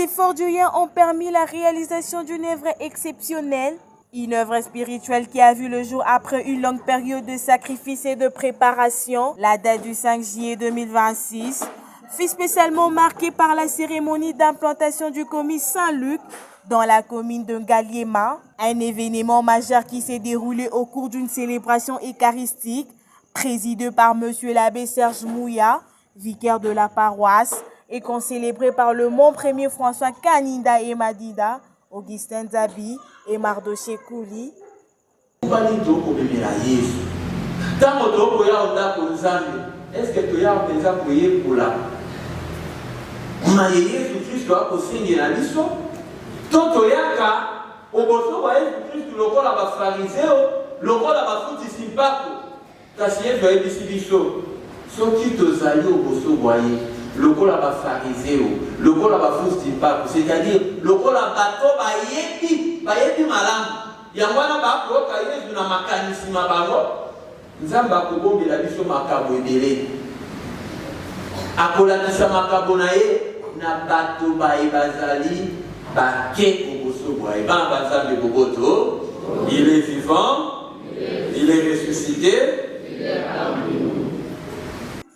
efforts du lien ont permis la réalisation d'une œuvre exceptionnelle, une œuvre spirituelle qui a vu le jour après une longue période de sacrifice et de préparation. La date du 5 juillet 2026 fut spécialement marquée par la cérémonie d'implantation du Komi Saint-Luc dans la commune de Ngaliema, un événement majeur qui s'est déroulé au cours d'une célébration eucharistique présidée par M. l'abbé Serge Mouya, vicaire de la paroisse, et concélébrée par le Mont Premier François Kaninda et Madida, Augustin Zabi et Mardoché Kouli. Est-ce que tu as déjà prié pour la Jésus-Christ a signé la mission? Toto yaka, au bosso wa Jésus-Christ le rôle à phariseo, le rôle à futi simpako. Kasi doit être biso. So qui te allé au bosso voyez, le rôle à phariseo, le rôle à futi simpako, c'est-à-dire le rôle à bato ba yebi malam. Yangwana ba ko ka Yesu na makanisi mabango. Nzamba kobombe la biso makabo ebele. Akolanisa makabo na ye na bato ba ebazali bake koboso boye ba bazambe boboto. Il est vivant, il est ressuscité.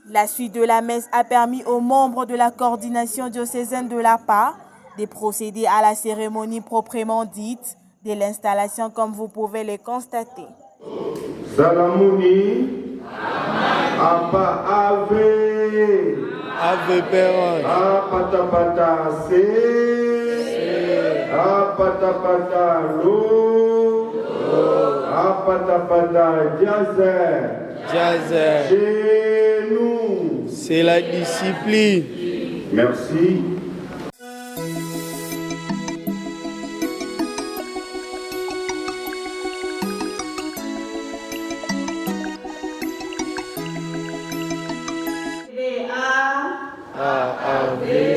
La suite de la messe a permis aux membres de la coordination diocésaine de l'APA de procéder à la cérémonie proprement dite de l'installation comme vous pouvez le constater. Salamuni, Apa Ave, Ave Peron, Apatapata Se, Apatapata Lo, Apatapata Jazer. Chez nous, c'est la discipline. merci.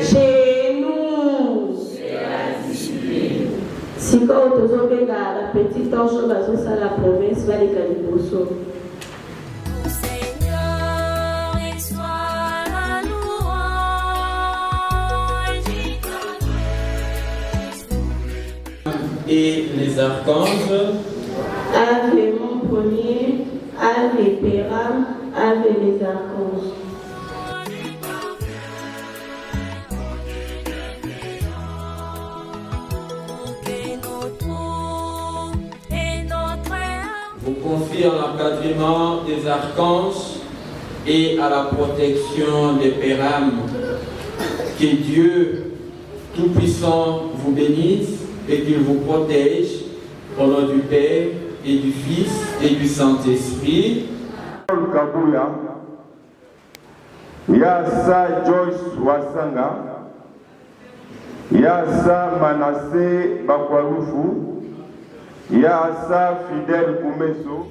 Chez nous, c'est la discipline. Si quand on a la petite ange va la promesse, va les calibosso. Et les archanges. Ave mon premier, Ave Péram, Ave les archanges. Vous confie à l'encadrement des archanges et à la protection des Péram. Que Dieu Tout-Puissant vous bénisse et qu'il vous protège au nom du Père et du Fils et du Saint-Esprit. Yasa Joyce Wasanga, Yasa Manassé Bakwarufu, Yasa Fidèle Koumeso.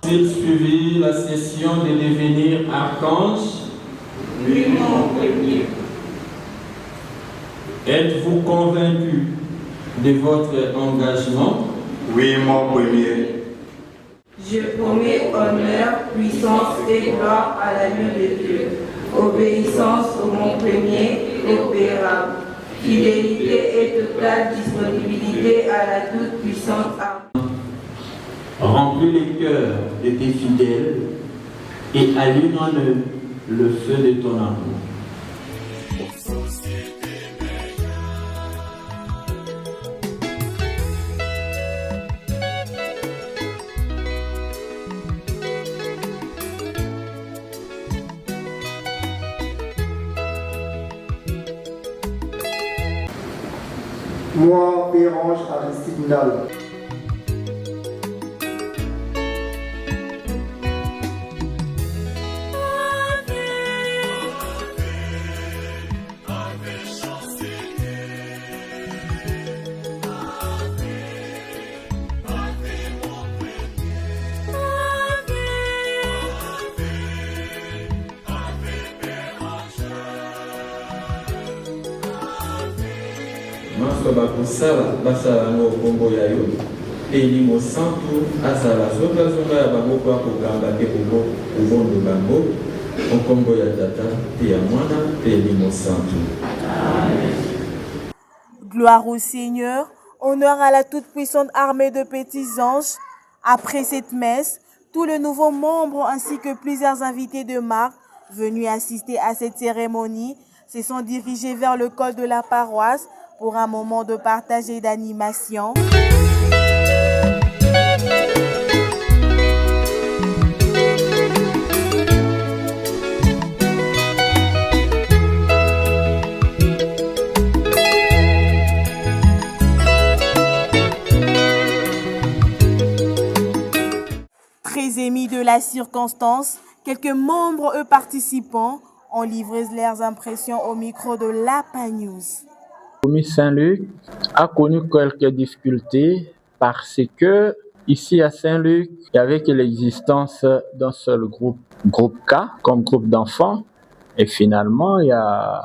S'il suivit la session de devenir archange, Oui, mon premier. êtes-vous convaincu de votre engagement? Oui, mon premier. Je promets honneur, puissance et gloire à l'agneau de Dieu, obéissance au mon premier et au Péram, fidélité et totale disponibilité à la toute-puissante arme. Remplis les cœurs de tes fidèles et allume en eux le feu de ton amour. Moi, Pérange Aristide Ndal. Maswa bakosala basala ngo kombo ya yo elimo santu azala zongazonga ya bango mpo akokanga te kobondo bango nkombo ya tata mpe ya mwana mpe elimo santu. Gloire au Seigneur, honneur à la toute-puissante armée de petits anges. Après cette messe, tous les nouveaux membres ainsi que plusieurs invités de marque venus assister à cette cérémonie se sont dirigés vers le col de la paroisse pour un moment de partage et d'animation. Très émis de la circonstance, quelques membres, eux participants, ont livré leurs impressions au micro de Lapa News. Commis Saint-Luc a connu quelques difficultés parce que ici à Saint-Luc, il n'y avait que l'existence d'un seul groupe K, comme groupe d'enfants. Et finalement, il y a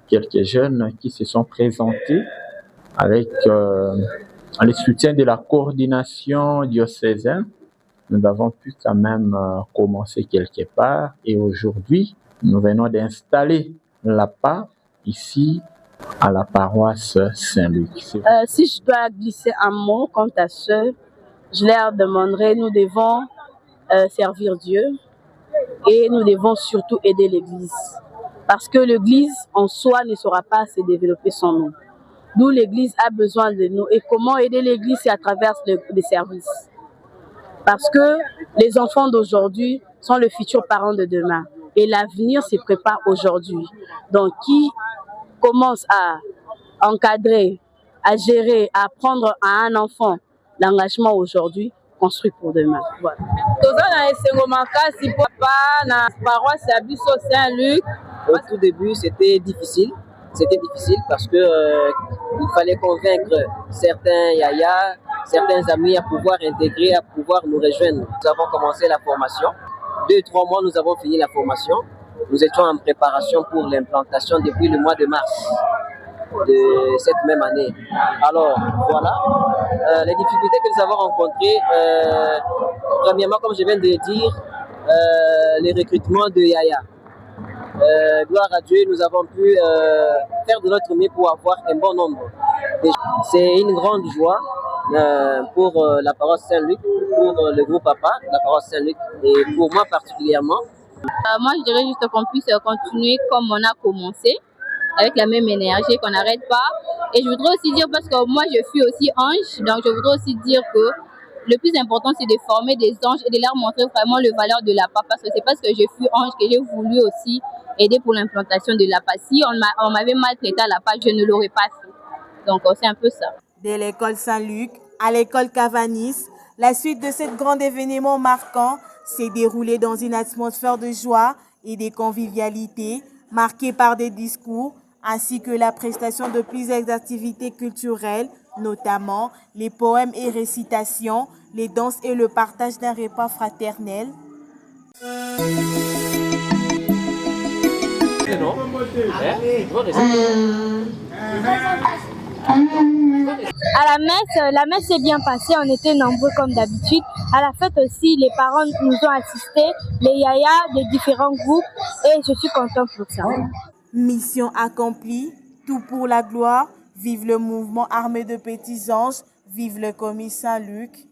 quelques jeunes qui se sont présentés avec le soutien de la coordination diocésaine. Nous avons pu quand même commencer quelque part et aujourd'hui, nous venons d'installer l'APA ici à la paroisse Saint-Luc. Si je dois glisser un mot quant à ce, je leur demanderai, nous devons servir Dieu et nous devons surtout aider l'Église. Parce que l'Église en soi ne saura pas se développer sans nous. D'où l'Église a besoin de nous. Et comment aider l'Église, c'est à travers les services. Parce que les enfants d'aujourd'hui sont les futurs parents de demain. Et l'avenir se prépare aujourd'hui. Donc, qui commence à encadrer, à gérer, à apprendre à un enfant l'engagement aujourd'hui, construit pour demain. Voilà. Au tout début, c'était difficile. C'était difficile parce que il fallait convaincre certains yaya, certains amis à pouvoir intégrer, à pouvoir nous rejoindre. Nous avons commencé la formation. 2-3 mois, nous avons fini la formation. Nous étions en préparation pour l'implantation depuis le mois de mars de cette même année. Alors, voilà. Les difficultés que nous avons rencontrées, premièrement, comme je viens de le dire, les recrutements de yaya. Gloire à Dieu, nous avons pu faire de notre mieux pour avoir un bon nombre. C'est une grande joie pour la paroisse Saint-Luc, pour le groupe Papa, la paroisse Saint-Luc, et pour moi particulièrement. Moi, je dirais juste qu'on puisse continuer comme on a commencé, avec la même énergie, qu'on n'arrête pas. Et je voudrais aussi dire, parce que moi, je suis aussi ange, donc je voudrais aussi dire que le plus important, c'est de former des anges et de leur montrer vraiment les valeurs de l'APA, parce que c'est parce que je suis ange que j'ai voulu aussi aider pour l'implantation de l'APA. Si on m'avait maltraité à l'APA, je ne l'aurais pas fait. Donc, c'est un peu ça. De l'école Saint-Luc à l'école Cavanis, la suite de cet grand événement marquant s'est déroulée dans une atmosphère de joie et de convivialité, marquée par des discours, ainsi que la prestation de plusieurs activités culturelles, notamment les poèmes et récitations, les danses et le partage d'un repas fraternel. À la messe s'est bien passée, on était nombreux comme d'habitude. À la fête aussi, les parents nous ont assistés, les yayas des différents groupes, et je suis content pour ça. Mission accomplie, tout pour la gloire. Vive le mouvement armé de petits anges, vive le commis Saint-Luc.